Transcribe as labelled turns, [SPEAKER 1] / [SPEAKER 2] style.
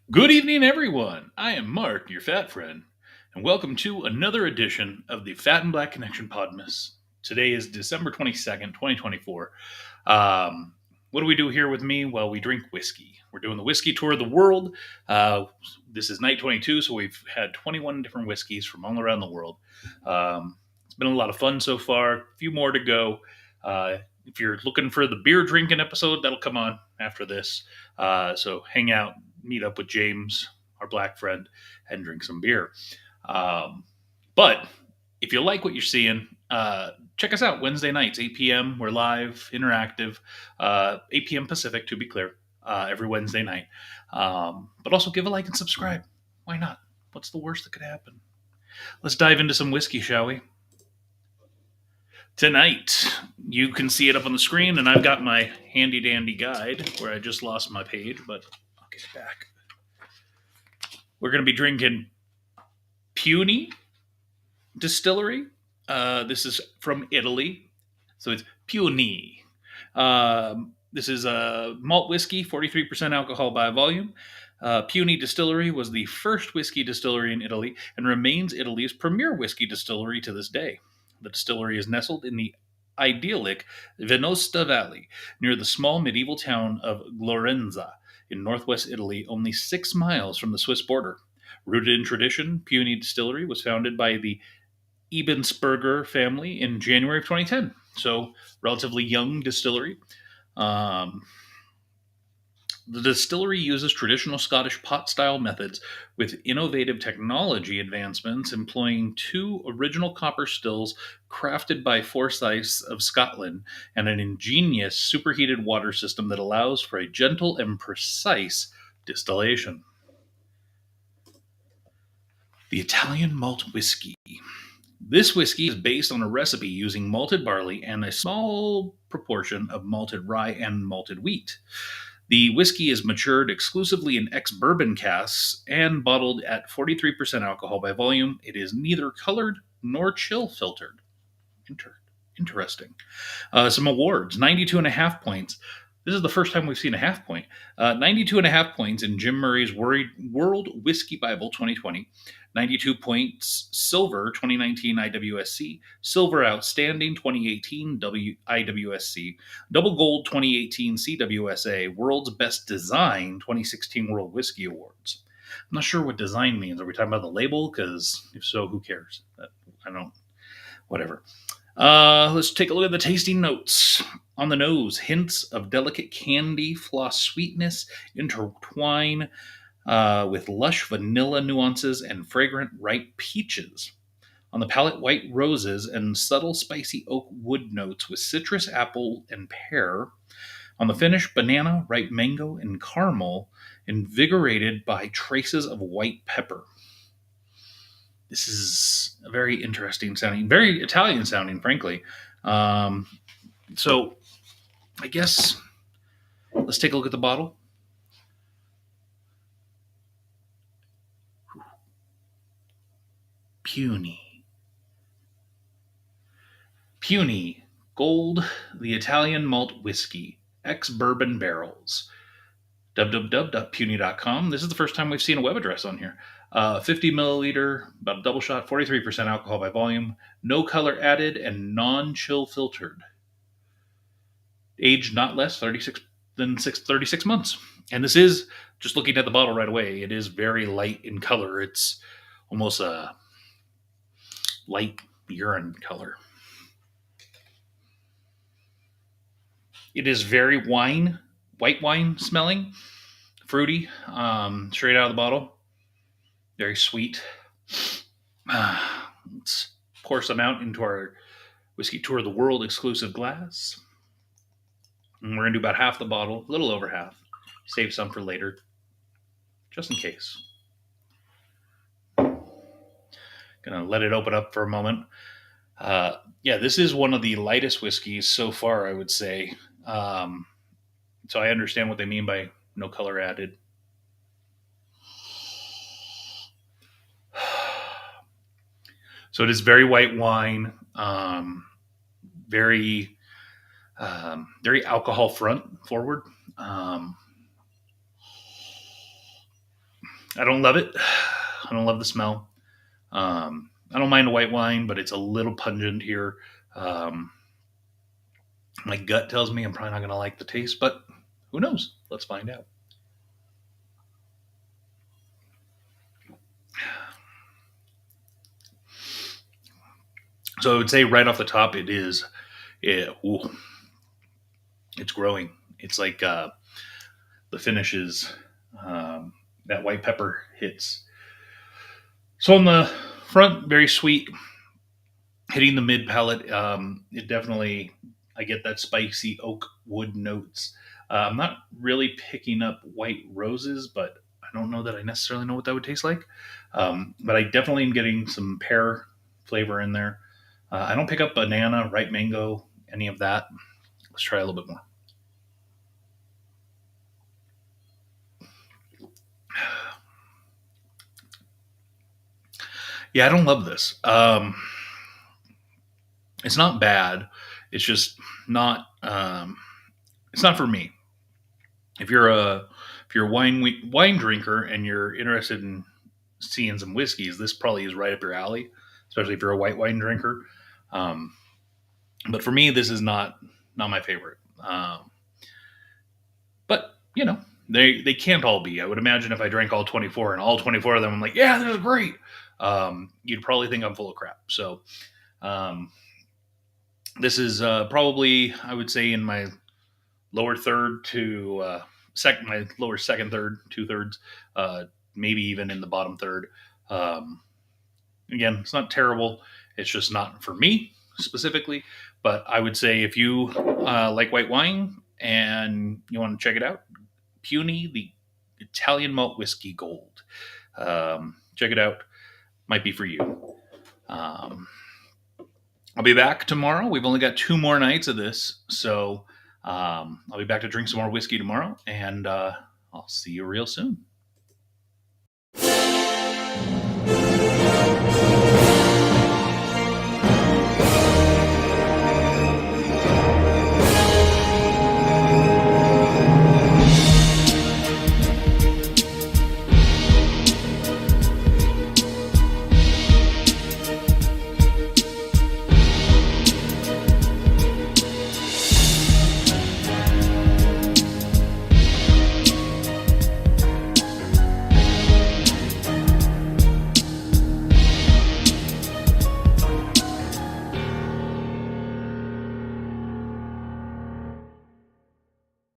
[SPEAKER 1] Good evening, everyone. I am Mark, your fat friend, and welcome to another edition of the Fat and Black Connection Podmas. Today is December 22nd, 2024. What do we do here with me? Well, we drink whiskey. We're doing the whiskey tour of the world. Uh, this is night 22, so we've had 21 different whiskeys from all around the world. It's been a lot of fun so far, a few more to go. If you're looking for the beer drinking episode, that'll come on after this. So hang out, meet up with James, our black friend, and drink some beer. Um, but if you like what you're seeing, check us out Wednesday nights, 8 p.m. We're live, interactive, 8 p.m. Pacific, to be clear, every Wednesday night. But also give a like and subscribe. Why not? What's the worst that could happen? Let's dive into some whiskey, shall we? Tonight, you can see it up on the screen, and I've got my handy dandy guide where I just lost my page, but I'll get it back. We're going to be drinking Puni Distillery. This is from Italy, so it's Puni. This is a malt whiskey, 43% alcohol by volume. Puni Distillery was the first whiskey distillery in Italy and remains Italy's premier whiskey distillery to this day. The distillery is nestled in the idyllic Venosta Valley, near the small medieval town of Glorenza in northwest Italy, only 6 miles from the Swiss border. Rooted in tradition, Puni Distillery was founded by the Ebensperger family in January of 2010. So, relatively young distillery. Um, the distillery uses traditional Scottish pot style methods with innovative technology advancements, employing two original copper stills crafted by Forsyths of Scotland and an ingenious superheated water system that allows for a gentle and precise distillation. The Italian malt whiskey. This whiskey is based on a recipe using malted barley and a small proportion of malted rye and malted wheat. The whiskey is matured exclusively in ex bourbon casks and bottled at 43% alcohol by volume. It is neither colored nor chill filtered. Inter- Interesting. Some awards 92 and a half points. This is the first time we've seen a half point. 92 and a half points in Jim Murray's World Whiskey Bible 2020. 92 points silver 2019 IWSC, silver outstanding 2018 IWSC, double gold 2018 CWSA, world's best design 2016 World Whiskey Awards. I'm not sure what design means. Are we talking about the label? Because if so, who cares? I don't, whatever. Let's take a look at the tasting notes. On the nose, hints of delicate candy floss sweetness intertwine with lush vanilla nuances and fragrant ripe peaches. On the palate, white roses and subtle spicy oak wood notes with citrus, apple, and pear. On the finish, banana, ripe mango, and caramel, invigorated by traces of white pepper. This is a very interesting sounding, very Italian sounding, frankly. Um, so I guess let's take a look at the bottle. Puny. Puny Gold, the Italian malt whiskey, ex bourbon barrels. www.puny.com. This is the first time we've seen a web address on here. 50 milliliter, about a double shot, 43% alcohol by volume, no color added, and non chill filtered. Aged not less 36 months. And this is, just looking at the bottle right away, it is very light in color. It's almost a light urine color. It is very white wine smelling, fruity, straight out of the bottle. Very sweet. Let's pour some out into our whiskey tour of the world exclusive glass. And we're gonna do about half the bottle, a little over half. Save some for later, just in case. Gonna let it open up for a moment. Yeah, this is one of the lightest whiskeys so far, I would say. So I understand what they mean by no color added. So it is very white wine, very very alcohol forward. Um, I don't love it. I don't love the smell. I don't mind a white wine, but it's a little pungent here. Um, my gut tells me I'm probably not going to like the taste, but who knows? Let's find out. So I would say right off the top, it is, yeah, ooh, it's growing. It's like the finishes, um, that white pepper hits. So on the front, very sweet, hitting the mid palate. It definitely, I get that spicy oak wood notes. I'm not really picking up white roses, but I don't know that I necessarily know what that would taste like. But I definitely am getting some pear flavor in there. I don't pick up banana, ripe mango, any of that. Let's try a little bit more. Yeah, I don't love this. It's not bad. It's just not. It's not for me. If you're a if you're a wine drinker and you're interested in seeing some whiskeys, this probably is right up your alley, especially if you're a white wine drinker. Um, but for me, this is not my favorite. But they can't all be. I would imagine if I drank all 24 and all 24 of them, I'm like, yeah, this is great. You'd probably think I'm full of crap. So um, this is probably, I would say, in my lower third to my lower second third, 2/3, maybe even in the bottom third. Um, Again, it's not terrible. It's just not for me specifically. But I would say if you like white wine and you want to check it out, Puni, the Italian Malt Whiskey Gold. Check it out. Might be for you. Um, I'll be back tomorrow. We've only got 2 more nights of this, so I'll be back to drink some more whiskey tomorrow, and I'll see you real soon.